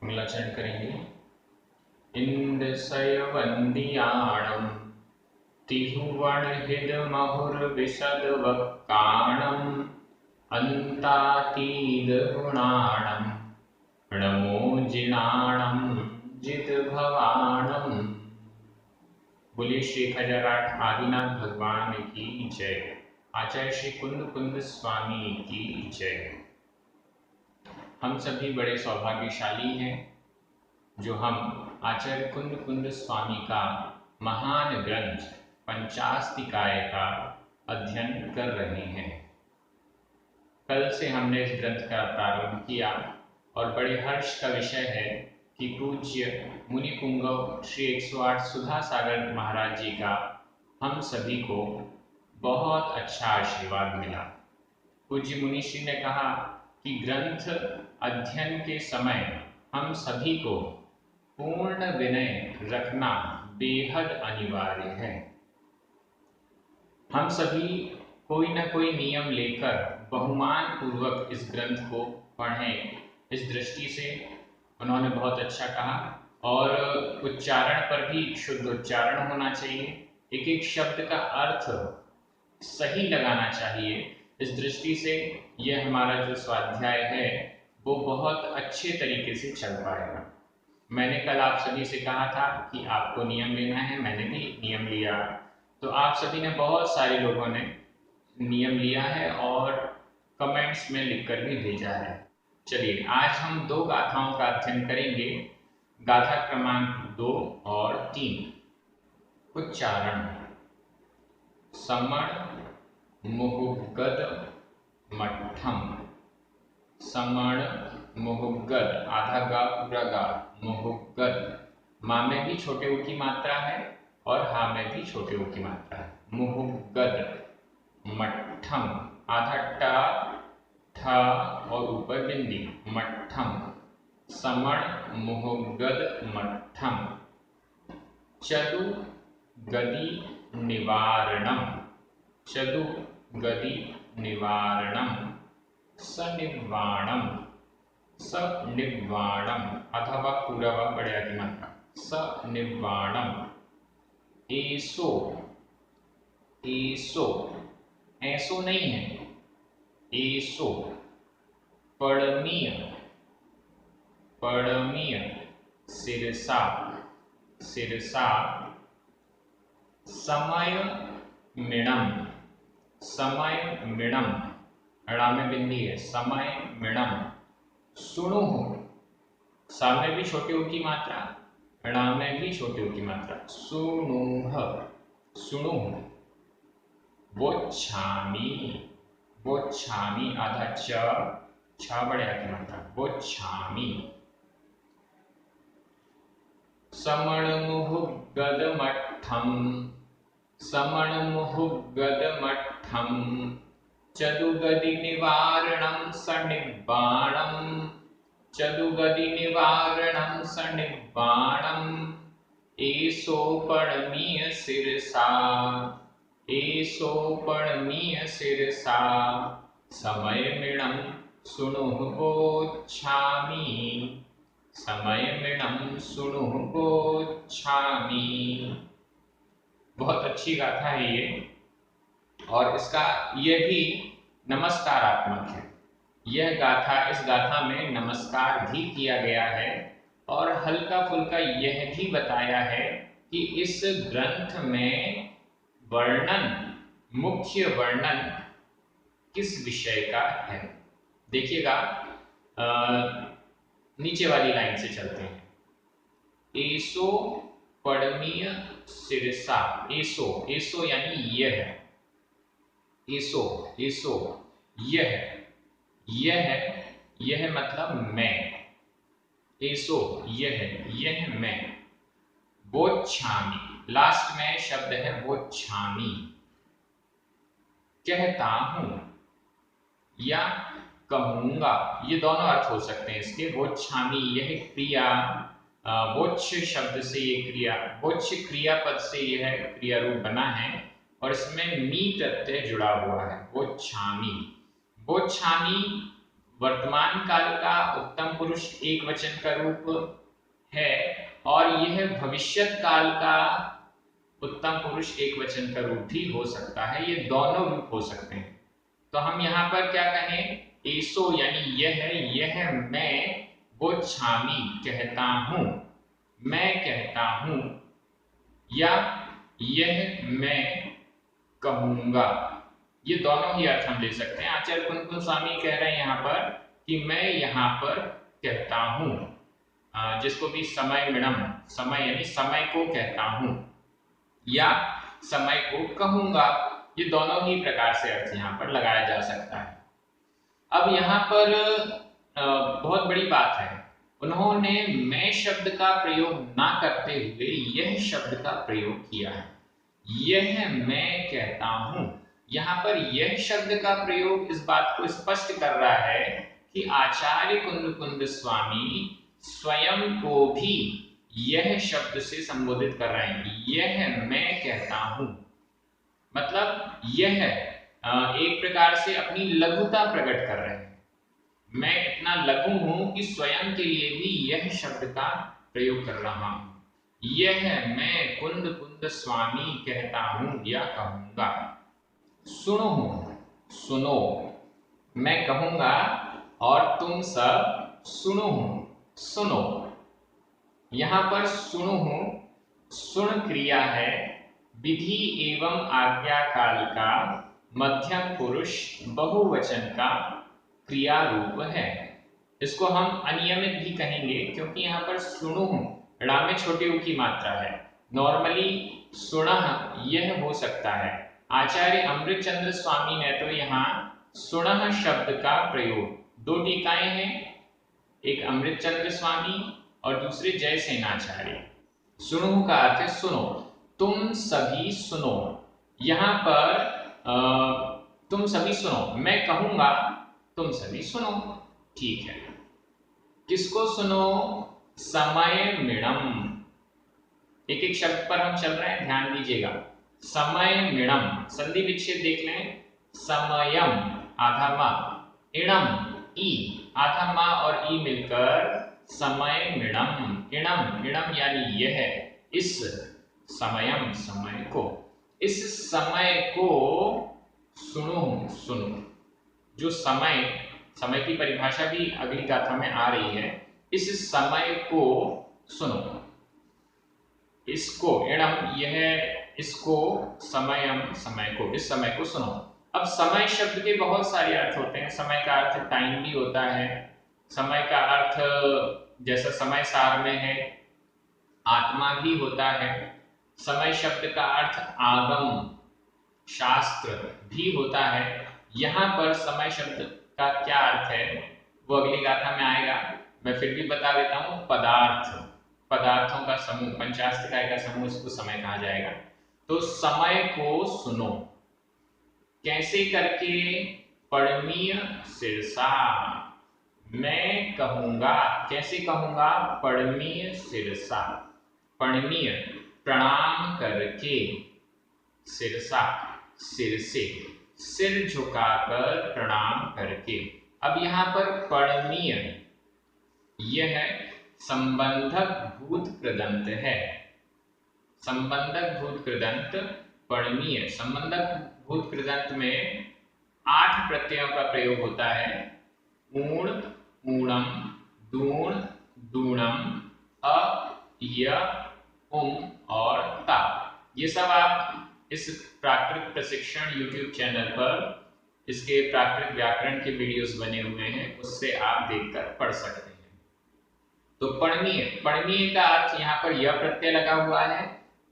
मंगलाचरण करेंगे। इंद्रशयवन्दियाणं तिहुवणहिदमहुर्विशदवक्काणम् अन्तातीदगुणाणं नमो जिनाणं जितभवाणम्। बोलिए श्री 1008 आदिनाथ भगवान की जय। आचार्य श्री कुंद कुंद स्वामी की जय। हम सभी बड़े सौभाग्यशाली हैं जो हम आचार्य कुंद कुंद स्वामी का महान ग्रंथ पंचास्तिकाय का अध्ययन कर रहे हैं। कल से हमने इस ग्रंथ का प्रारंभ किया और बड़े हर्ष का विषय है कि पूज्य मुनि पुंगव श्री 108 सुधा सागर महाराज जी का हम सभी को बहुत अच्छा आशीर्वाद मिला। पूज्य मुनि श्री ने कहा कि ग्रंथ अध्ययन के समय हम सभी को पूर्ण विनय रखना बेहद अनिवार्य है। हम सभी कोई न कोई नियम लेकर बहुमान पूर्वक इस ग्रंथ को पढ़ें। इस दृष्टि से उन्होंने बहुत अच्छा कहा और उच्चारण पर भी शुद्ध उच्चारण होना चाहिए। एक एक शब्द का अर्थ सही लगाना चाहिए। इस दृष्टि से यह हमारा जो स्वाध्याय है वो बहुत अच्छे तरीके से चल पाएगा। मैंने कल आप सभी से कहा था कि आपको नियम लेना है, मैंने भी नियम लिया, तो आप सभी ने बहुत सारे लोगों ने नियम लिया है और कमेंट्स में लिखकर भी भेजा है। चलिए आज हम दो गाथाओं का अध्ययन करेंगे, गाथा क्रमांक 2 और 3। उच्चारण। समण मुहुगद मठम। समण मुहुगद, आधा गा पूरा गा, मुहुगद। माँ में भी छोटे ऊ की मात्रा है और हा में भी छोटे ऊ की मात्रा है। मुहुगद। मठम, आधा टा ठ और ऊपर बिंदी, मठम। समण मुहुगद मठम। चतु गदी निवारणम। चतु गदी निवारणम। सनिवाणम। सनिवाणम, आधा वा पूरा वा बड़े आ की मात्रा, सनिवाणम। एसो। एसो, ऐसो नहीं है, एसो। पड़मीय। पड़मीय, सिरसा। सिरसा। समय मिणम। समय मिणम, ड़ा में बिंदी है, समय मिणम। सुणुह, सा में भी छोटे ऊ की मात्रा, ड़ा में भी छोटे ऊ की मात्रा, सुणुह। सुणुह। वोच्छामि। वोच्छामि, आधा च छ बड़े आ की मात्रा, वोच्छामि। समणमुहुगद मठ्ठम। समणमुहुगद मठ्ठम। चतुगदि निवारणं सनिब्बाणं। चतुगदि निवारणं सनिब्बाणं। एसो पड़मीय सिरसा। एसो पड़मीय सिरसा। समय मिणं सुणुः वोच्छामि। समय मिणं सुणुः वोच्छामि। बहुत अच्छी गाथा है ये और इसका ये भी नमस्कारात्मक है। यह गाथा, इस गाथा में नमस्कार भी किया गया है और हल्का फुल्का यह भी बताया है कि इस ग्रंथ में वर्णन, मुख्य वर्णन किस विषय का है। देखिएगा, नीचे वाली लाइन से चलते हैं। एसो पड़मीय सिरसा। एसो, एसो यानी यह। एसो, एसो यह। यह, यह मतलब मैं। एसो यह, यह मैं। वोच्छामि, लास्ट में शब्द है वोच्छामि, कहता हूं या कहूंगा, ये दोनों अर्थ हो सकते हैं इसके। वोच्छामि यह क्रिया, वोच्छ शब्द से ये क्रिया, वोच्छ क्रियापद से यह क्रिया रूप बना है और इसमें मी प्रत्यय जुड़ा हुआ है। वोच्छामि। वोच्छामि वर्तमान काल का उत्तम पुरुष एक वचन का रूप है और यह भविष्यत काल का उत्तम पुरुष एक वचन का रूप भी हो सकता है। ये दोनों रूप हो सकते हैं। तो हम यहाँ पर क्या कहें, एसो यानी यह मैं वो छामी कहता हूं, मैं कहता हूं, या यह मैं कहूंगा। ये दोनों ही अर्थ हम ले सकते हैं। आचार्य कुंतल स्वामी कह रहे हैं यहाँ पर कि मैं यहाँ पर कहता हूं, जिसको भी समय मिणम, समय यानी समय को कहता हूं या समय को कहूंगा। ये दोनों ही प्रकार से अर्थ यहाँ पर लगाया जा सकता है। अब यहाँ पर बहुत बड़ी बात है, उन्होंने मैं शब्द का प्रयोग ना करते हुए यह शब्द का प्रयोग किया है। यह मैं कहता हूं, यहाँ पर यह शब्द का प्रयोग इस बात को स्पष्ट कर रहा है कि आचार्य कुंद स्वामी स्वयं को भी यह शब्द से संबोधित कर रहे हैं। यह मैं कहता हूं, मतलब यह एक प्रकार से अपनी लघुता प्रकट कर रहे हैं। मैं इतना लघु हूं कि स्वयं के लिए भी यह शब्द का प्रयोग कर रहा हूं। यह मैं कुंद स्वामी कहता हूं या कहूंगा। सुनो, सुनो, मैं कहूंगा और तुम सब सुनो, सुनो। यहां पर सुनो सुन क्रिया है, विधि एवं आज्ञा काल का मध्यम पुरुष बहुवचन का क्रिया रूप है। इसको हम अनियमित भी कहेंगे क्योंकि यहाँ पर सुनो ड़ा में छोटे ऊ की मात्रा है। नॉर्मली सुणह यह हो सकता है। आचार्य अमृतचंद्र स्वामी ने तो यहाँ सुणह शब्द का प्रयोग, दो टीकाएं हैं, एक अमृतचंद्र स्वामी और दूसरे जयसेनाचार्य। सुनो का अर्थ है सुनो, तुम सभी सुनो। यहाँ पर तुम सभी सुनो, मैं कहूंगा तुम सभी सुनो, ठीक है। किसको सुनो? समय मिणम। एक एक शब्द पर हम चल रहे हैं, ध्यान दीजिएगा। समय मिणम, संधि विच्छेद देख लें। समयम आधा मा, इणम ई आधा मा और ई मिलकर समय मिणम। इणम, इणम यानी यह, इस, समयम समय को, इस समय को सुनो, सुनो। जो समय, समय की परिभाषा भी अगली गाथा में आ रही है। इस समय को सुनो, इसको एणम यह, इसको, समयम समय को, इस समय को सुनो। अब समय शब्द के बहुत सारे अर्थ होते हैं। समय का अर्थ टाइम भी होता है, समय का अर्थ जैसा समय सार में है आत्मा भी होता है। समय शब्द का अर्थ आगम शास्त्र भी होता है। यहाँ पर समय शब्द का क्या अर्थ है वो अगली गाथा में आएगा, मैं फिर भी बता देता हूँ। पदार्थ, पदार्थों का समूह, पंचाष्टकाय का समूह, इसको समय कहा जाएगा। तो समय को सुनो कैसे करके? पढ़नीय सिरसा, मैं कहूंगा, कैसे कहूंगा? पढ़नीय सिरसा, पढ़नीय प्रणाम करके, सिरसा सिर से, सिर झुकाकर प्रणाम करके। अब यहाँ पर पढ़नीय यह संबंधक भूत कृदंत है। संबंधक भूत कृदंत पढ़नीय, संबंधक भूत कृदंत में 8 प्रत्ययों का प्रयोग होता है। ऊण, ऊणम, दूण, दूणम, अ, य, और ता। ये सब आप इस प्राकृत प्रशिक्षण YouTube चैनल पर इसके प्राकृत व्याकरण के वीडियोस बने हुए हैं, उससे आप देखकर पढ़ सकते हैं। तो पढ़नीय, पढ़नीय का अर्थ यहाँ पर यह प्रत्यय लगा हुआ है,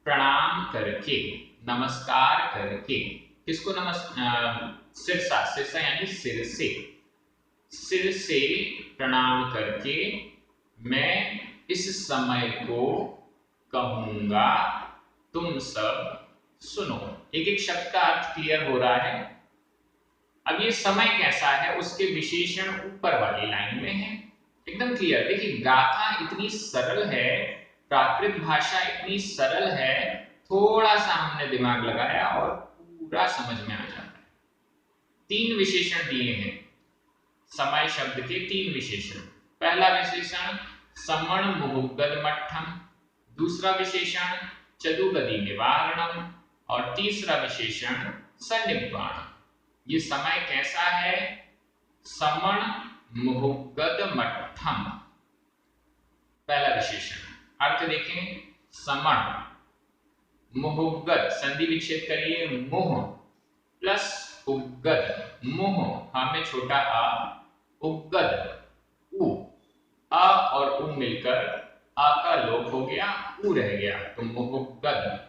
प्रणाम करके, नमस्कार करके। किसको नमस्कार? सिरसा, सिरसा यानी सिर से, सिर से प्रणाम करके मैं इस समय को कहूंगा, तुम सब सुनो। एक एक शब्द का अर्थ क्लियर हो रहा है। अब ये समय कैसा है उसके विशेषण ऊपर वाली लाइन में है, एकदम क्लियर। देखिए गाथा इतनी सरल है, प्राकृत भाषा इतनी सरल है, थोड़ा सा हमने दिमाग लगाया और पूरा समझ में आ जाता है। 3 विशेषण दिए हैं, समय शब्द के 3 विशेषण। पहला विशेषण समण मुहुगद मट्ठम, दूसरा विशेषण चतुगदी निवारणम और तीसरा विशेषण सन्निब्बाणम। ये समय कैसा है? समण मुहुगद मट्ठम पहला विशेषण। अर्थ देखें, समण मुहुगद संधि विच्छेद करिए, मुह प्लस उगद, मुह हा में छोटा आ, उगद उ, आ और उ मिलकर आ का लोप हो गया, उ रह गया तो मुहुगद।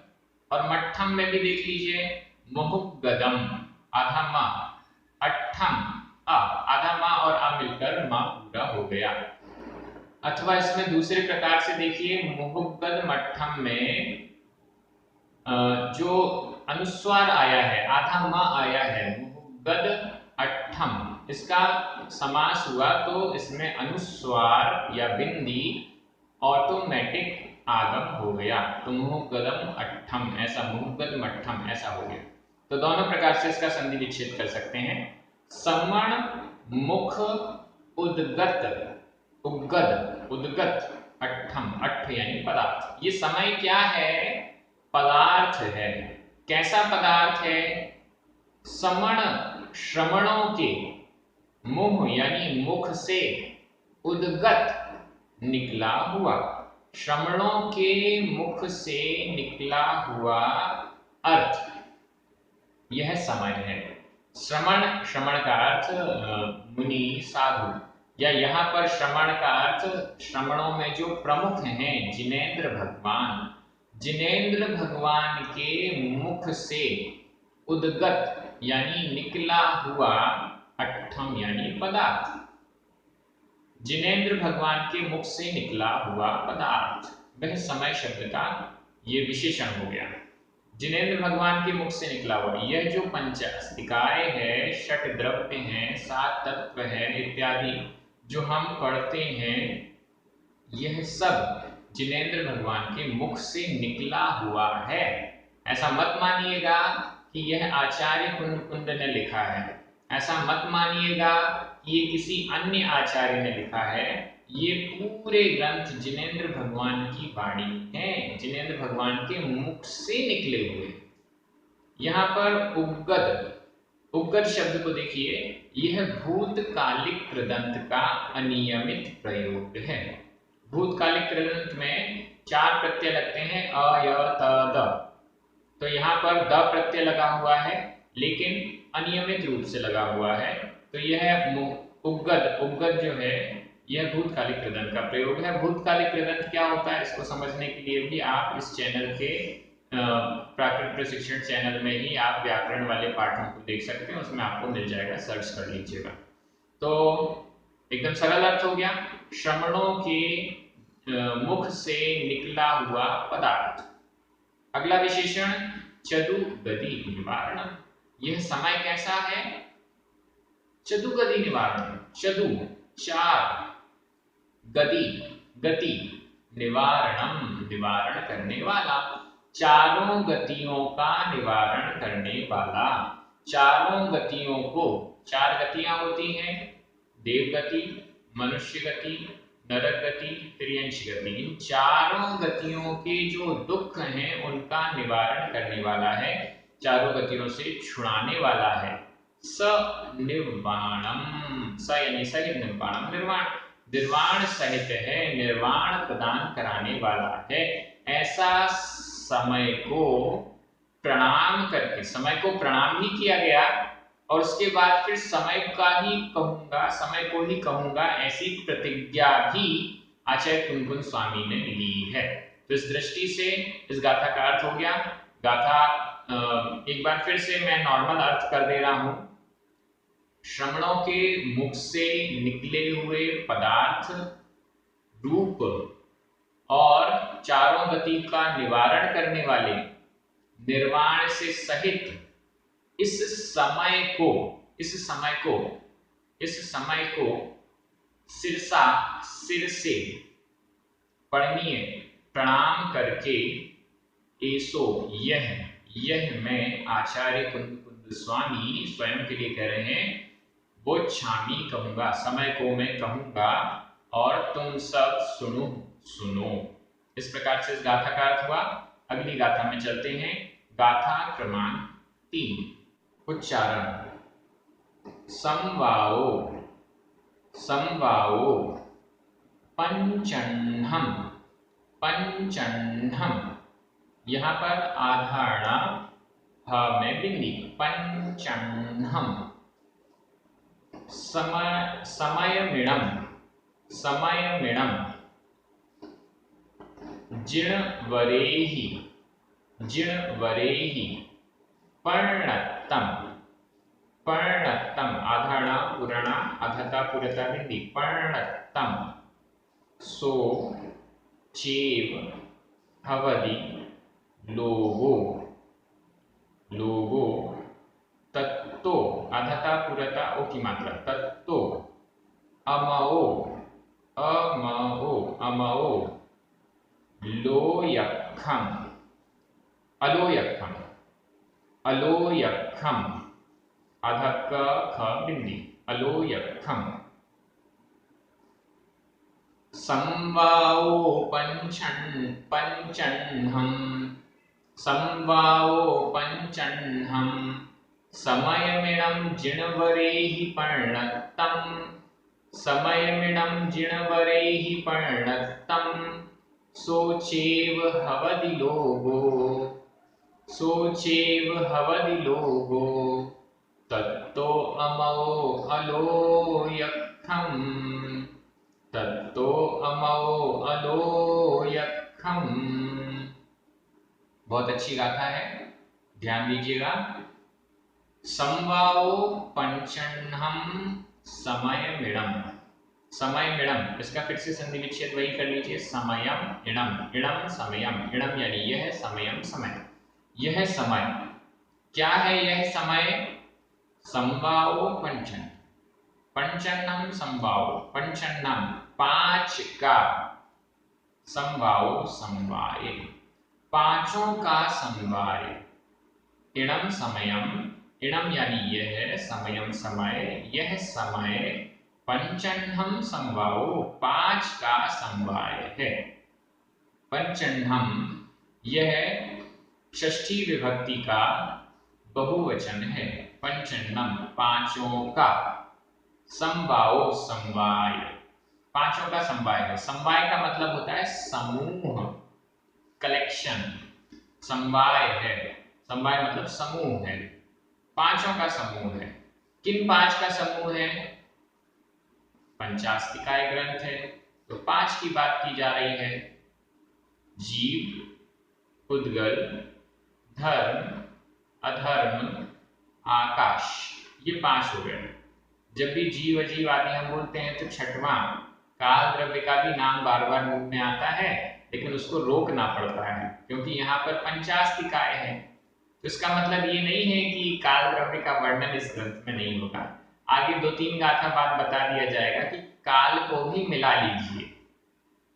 और मट्ठम में भी देख लीजिए, मुहुगदम आधा मा, अट्ठम आ, आधा मा और आ मिलकर मा पूरा हो गया। अथवा इसमें दूसरे प्रकार से देखिए, मुहुगद मट्ठम में जो अनुस्वार आया है, आधा मा आया है, मुहुगद अट्ठम, इसका समास हुआ तो इसमें अनुस्वार या बिंदी ऑटोमेटिक आगम हो गया, तो मुहुगदम अट्ठम ऐसा, मुहुगद मट्ठम ऐसा हो गया। तो दोनों प्रकार से इसका संधि विच्छेद कर सकते हैं। समण मुख उद्गत, उद्गत उद्गत अट्ठम, अट्ठ यानी पदार्थ। ये समय क्या है? पदार्थ है। कैसा पदार्थ है? समण श्रमणों के मुंह यानी मुख से उद्गत निकला हुआ, श्रमणों के मुख से निकला हुआ अर्थ, यह समय है। श्रमण, श्रमण का अर्थ मुनि साधु, या यहाँ पर श्रमण का अर्थ श्रमणों में जो प्रमुख हैं जिनेंद्र भगवान, जिनेंद्र भगवान के मुख से उद्गत यानी निकला हुआ अट्ठम यानी पदार्थ, जिनेंद्र भगवान के मुख से निकला हुआ पदार्थ, वह समय शब्द का ये विशेषण हो गया। जिनेंद्र भगवान के मुख से निकला हुआ, यह जो पंचास्तिकाय है, षट द्रव्य हैं, 7 तत्व है इत्यादि जो हम पढ़ते हैं, यह सब जिनेंद्र भगवान के मुख से निकला हुआ है। ऐसा मत मानिएगा कि यह आचार्य कुंद ने लिखा है, ऐसा मत मानिएगा कि ये किसी अन्य आचार्य ने लिखा है। ये पूरे ग्रंथ जिनेंद्र भगवान की वाणी है, जिनेंद्र भगवान के मुख से निकले हुए। यहाँ पर उगद, उगद शब्द को देखिए, यह भूतकालिक कृदंत का अनियमित प्रयोग है। भूतकालिक कृदंत में 4 प्रत्यय लगते हैं, अ, य, त, द। तो यहाँ पर द प्रत्यय लगा हुआ है लेकिन अनियमित रूप से लगा हुआ है, तो यह उगद, उगद जो है यह भूतकालिक कृदंत का प्रयोग है। भूतकालिक कृदंत क्या होता है, इसको समझने के लिए भी आप इस चैनल के प्राकृत प्रशिक्षण चैनल में ही आप व्याकरण वाले पाठों को देख सकते हैं, उसमें आपको मिल जाएगा, सर्च कर लीजिएगा। तो एकदम सरल अर्थ हो गया, श्रमणों के मुख से निकला हुआ पदार्थ। अगला विशेषण चतुगदी निवारण। यह समय कैसा है? चतुगदी निवारण, चतु 4, गति गति, निवारणम निवारण करने वाला, चारों गतियों का निवारण करने वाला। चारों गतियों को, 4 गतियां होती हैं, देव गति, मनुष्य गति, नरक गति, त्रियंश गति। इन चारों गतियों के जो दुख हैं उनका निवारण करने वाला है, चारों गतियों से छुड़ाने वाला है। स निर्वाणम, स यानी सहित, निर्वाणम निर्वाण, निर्वाण सहित है, निर्वाण प्रदान कराने वाला है। ऐसा समय को प्रणाम करके, समय को प्रणाम ही किया गया और उसके बाद फिर समय का ही कहूंगा, समय को ही कहूंगा, ऐसी प्रतिज्ञा भी आचार्य कुंदकुंद स्वामी ने ली है। तो इस दृष्टि से इस गाथा का अर्थ हो गया। गाथा एक बार फिर से मैं नॉर्मल अर्थ कर दे रहा हूं। श्रमणों के मुख से निकले हुए पदार्थ, रूप और चारों गति का निवारण करने वाले, निर्वाण से सहित इस समय को, इस समय को, इस समय को सिरसा, सिर से पढ़नीय प्रणाम करके, ऐसो यह मैं आचार्य कुंद स्वामी स्वयं के लिए कह रहे हैं, बोच्छामी कहूंगा, समय को मैं कहूंगा और तुम सब सुनो सुनो। इस प्रकार से इस गाथा का अर्थ हुआ। अगली गाथा में चलते हैं। गाथा क्रमांक 3। उच्चारण। संवाओ संवाओ पंचन्हम पंचन्हम। यहाँ पर आधारणा ह में बिंदी। पंचन्हम। समयमिणम समयमिणम। जिणवरेहि जिणवरेहि। पर्णत्तम पर्णत्तम। आधारणा पुराणा अधता पुरता बिंदी। पर्णत्तम। सो चेव भवति लोगो लोगो। तत्तो अधता पुरता ओ की मात्रा। तत्तो। अमओ अमओ अमओ। लोयखम अलोयखम अलोयखम। अधक ख बिंदी। अलोयखम। संवाओ पंचन्हम संवाओ पंचन्हम। समयमिणं जिणवरेहि पर्णत्तम समयमिणं जिणवरेहि पर्णत्तम। सोचेव हवदि लोगो सोचेव हवदि लोगो। तत्तो अमओ अलोयखम तत्तो अमओ अलोयखम। बहुत अच्छी गाथा है, ध्यान दीजिएगा। संवाओ पंचन्हम समयमिणम। समयमिणम, इसका फिर से संधि विच्छेद वही कर लीजिए। समयम इणम इणम समयम। इणम यानी यह, समयम समय। यह समय क्या है? यह समय संवाओ पंचन पंचन्नम संवाओ। पंचन्नम पांच का। संवाओ समवाय पांचों का समवाय। इणम समयम। इणम यानी यह, समयम समय। यह समय पंचन्नम संवाओ पांच का समवाय है। पंचन्नम यह षष्ठी विभक्ति का बहुवचन है। पंचन्नम पांचों का। संवाओ समवाय पांचों का समवाय है। समवाय का मतलब होता है समूह, कलेक्शन। समवाय है, समवाय मतलब समूह है, पांचों का समूह है। किन पांच का समूह है? पंचास्तिकाय ग्रंथ है, तो पांच की बात की जा रही है। जीव, उद्गल, धर्म, अधर्म, आकाश, ये पांच हो गए। जब भी जीव अजीव आदि हम बोलते हैं तो छठवां काल द्रव्य का भी नाम बार बार मुंह में आता है, लेकिन उसको रोकना पड़ता है क्योंकि यहाँ पर पंचास्तिकाय है। तो इसका मतलब ये नहीं है कि काल द्रव्य का वर्णन इस ग्रंथ में नहीं होगा। आगे दो तीन गाथा बाद बता दिया जाएगा कि काल को भी मिला लीजिए।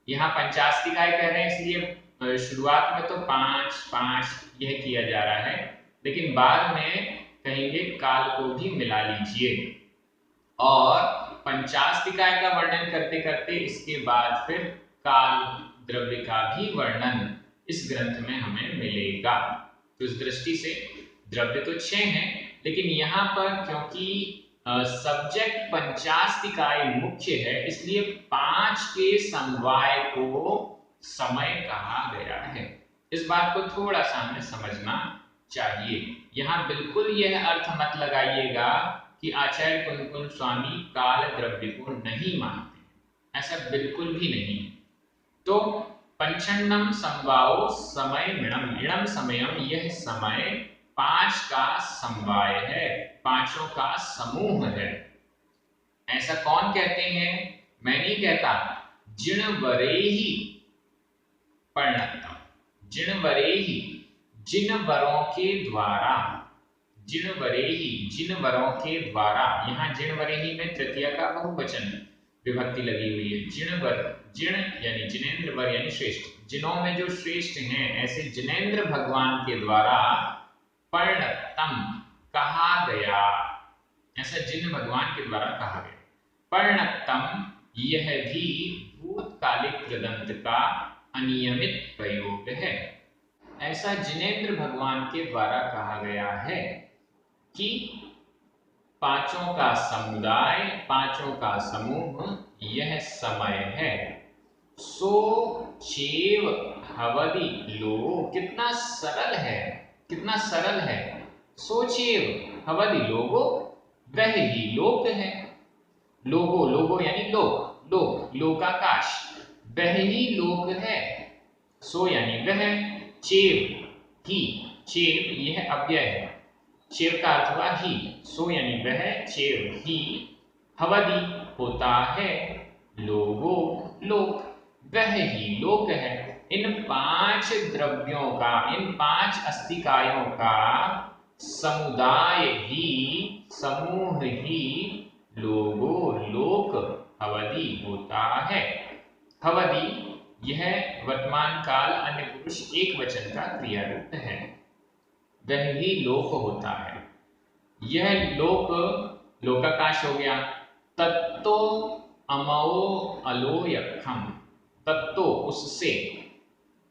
यहाँ पंचास्तिकाय कह रहे हैं इसलिए शुरुआत में तो पांच पांच यह किया जा रहा है, लेकिन बाद में कहेंगे काल को भी मिला लीजिए। और पंचास्तिकाय का वर्णन करते करते इसके बाद फिर काल द्रव्य का भी वर्णन इस ग्रंथ में हमें मिलेगा। तो इस दृष्टि से द्रव्य तो 6 हैं, लेकिन यहाँ पर क्योंकि सब्जेक्ट पंचास्तिकाय मुख्य है, इसलिए 5 के समवाय को समय कहा गया है। इस बात को थोड़ा सा हमें समझना चाहिए। यहाँ बिल्कुल यह अर्थ मत लगाइएगा कि आचार्य कुंकुन स्वामी काल द्रव्य को नहीं मानते, ऐसा बिल्कुल भी नहीं। तो पंचन्नम संवाओ समय मिणम। इणम समयम, यह समय 5 का समवाय है, पांचों का समूह है। ऐसा कौन कहते हैं? मैं नहीं कहता। जिणवरेहि पर्णत्तम। जिणवरेहि, जिन वरों के द्वारा। जिणवरेहि, जिन वरों के द्वारा। यहाँ जिणवरेहि में तृतीया का बहुवचन विभक्ति लगी हुई है। जिणवर, जिण यानी जिनेंद्र, वर यानी श्रेष्ठ। जिनों में जो श्रेष्ठ हैं, ऐसे जिनेंद्र भगवान के द्वारा पर्णत्तम कहा गया ऐसा जिन भगवान के द्वारा कहा गया। पर्णतम, यह भी भूतकालिक कृदंत का अनियमित प्रयोग है। ऐसा जिनेंद्र भगवान के द्वारा कहा गया है कि पांचों का समुदाय, पांचों का समूह यह समय है। सो चेव हवदि लोगो, कितना सरल है, कितना सरल है। सोचेव हवदि लोगो, वह ही लोक है। लोगो, लोगो यानी लोक, लोक लोकाकाश, वह ही लोक है। सो यानी वह, चेव ही, चेव यह अव्यय है, चेव का अर्थ हुआ ही, सो यानी वह, चेव ही, हवदि होता है, लोगो लोक, वह ही लोक है। इन पांच द्रव्यों का, इन पांच अस्तिकायों का समुदाय ही, समूह ही लोगो लोक हवदि होता है। हवदि यह वर्तमान काल अन्य पुरुष एक वचन का क्रिया रूप है। वह ही लोक होता है। यह लोक, लोकाकाश हो गया। तत्तो अमो अलोयखम, तत्तो उससे,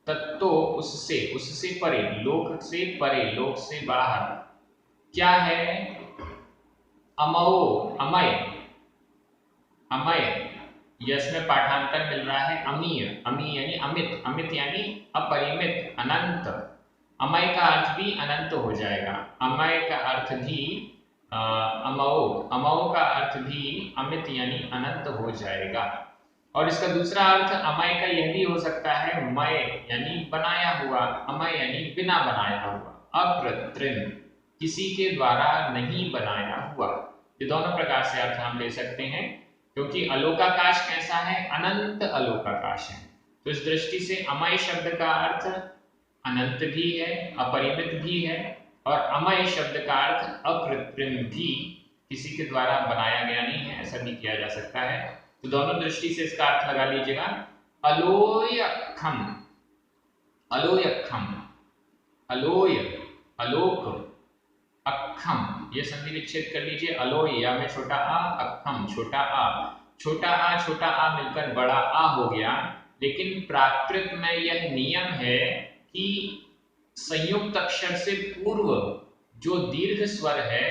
तत्तो उससे, उससे परे, लोक से परे, लोक से बाहर क्या है? अमो, अमय, अमय, इसमें पाठांतर मिल रहा है अमीय, अमी यानी अमित, अमित यानी अपरिमित, अनंत। अमय का अर्थ भी अनंत हो जाएगा। अमय का अर्थ भी अमो, अमो का अर्थ भी अमित यानी अनंत हो जाएगा। और इसका दूसरा अर्थ अमय का यह भी हो सकता है मय यानी बनाया हुआ, अमय यानी बिना बनाया हुआ, अकृत्रिम, किसी के द्वारा नहीं बनाया हुआ। ये दोनों प्रकार से अर्थ हम ले सकते हैं, क्योंकि अलोकाकाश कैसा है? अनंत अलोकाकाश है। तो इस दृष्टि से अमय शब्द का अर्थ अनंत भी है, अपरिमित भी है, और अमय शब्द का अर्थ अकृत्रिम भी, किसी के द्वारा बनाया गया नहीं है, ऐसा भी किया जा सकता है। तो दोनों दृष्टि से इसका अर्थ लगा लीजिएगा। अलोयखम, अलोयखम, अलोय अलोक, अक्षम, ये संधि विच्छेद कर लीजिए। अलोय या में छोटा आ, अक्षम छोटा आ, छोटा आ मिलकर बड़ा आ हो गया। लेकिन प्राकृत में यह नियम है कि संयुक्त अक्षर से पूर्व जो दीर्घ स्वर है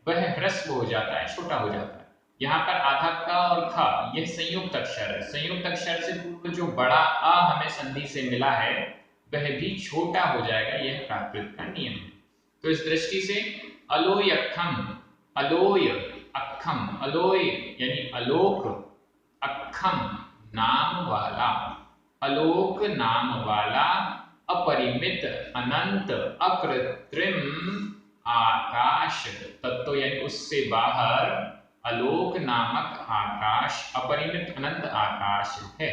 वह ह्रस्व हो जाता है, छोटा हो जाता है। यहाँ पर आधा क और ख यह संयुक्त अक्षर है। संयुक्त अक्षर से पूर्व जो बड़ा आ हमें संधि से मिला है वह भी छोटा हो जाएगा, यह प्राकृत का नियम है। तो इस दृष्टि से अलोय अक्षम, अलोय अक्षम, अलोय यानी अलोक, अक्षम नाम वाला, अलोक नाम वाला, अपरिमित, अनंत, अकृत्रिम आकाश, तत्व यानी उससे बाहर अलोक नामक आकाश, अपरिमित अनंत आकाश है।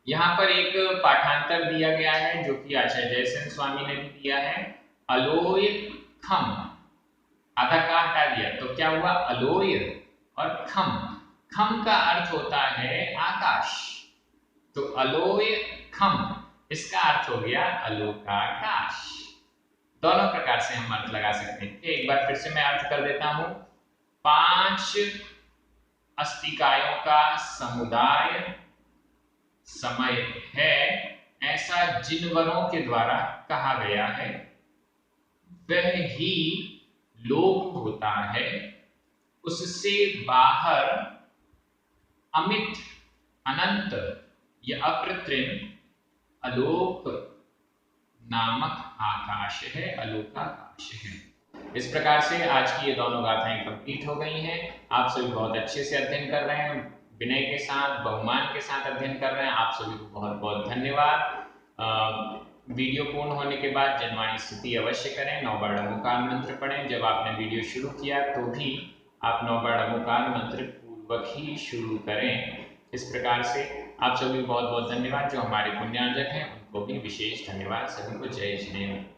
यहाँ पर एक पाठांतर दिया गया है जो कि आचार्य जयसेन स्वामी ने भी दिया है। अलोय खम, आधा का हटा दिया तो क्या हुआ? अलोय और खम, खम का अर्थ होता है आकाश, तो अलोय खम इसका अर्थ हो गया अलोकाकाश। दोनों प्रकार से हम अर्थ लगा सकते हैं। एक बार फिर से मैं अर्थ कर देता हूं। पांच अस्तिकायों का समुदाय समय है, ऐसा जिनवरों के द्वारा कहा गया है, वह ही लोक होता है। उससे बाहर अमित, अनंत या अकृत्रिम अलोक नामक आकाश है, अलोकाकाश है। इस प्रकार से आज की ये दोनों गाथाएं कंप्लीट हो गई हैं। आप सभी बहुत अच्छे से अध्ययन कर रहे हैं, विनय के साथ, बहुमान के साथ अध्ययन कर रहे हैं। आप सभी को बहुत बहुत धन्यवाद। वीडियो पूर्ण होने के बाद जनवाणी स्तुति अवश्य करें, 9 बार नमोकार मंत्र पढ़ें। जब आपने वीडियो शुरू किया तो भी आप 9 बार नमोकार मंत्र पूर्वक ही शुरू करें। इस प्रकार से आप सभी को बहुत बहुत धन्यवाद। जो हमारे पुण्यार्जक हैं उनको भी विशेष धन्यवाद। सभी को जय जिनेन्द्र।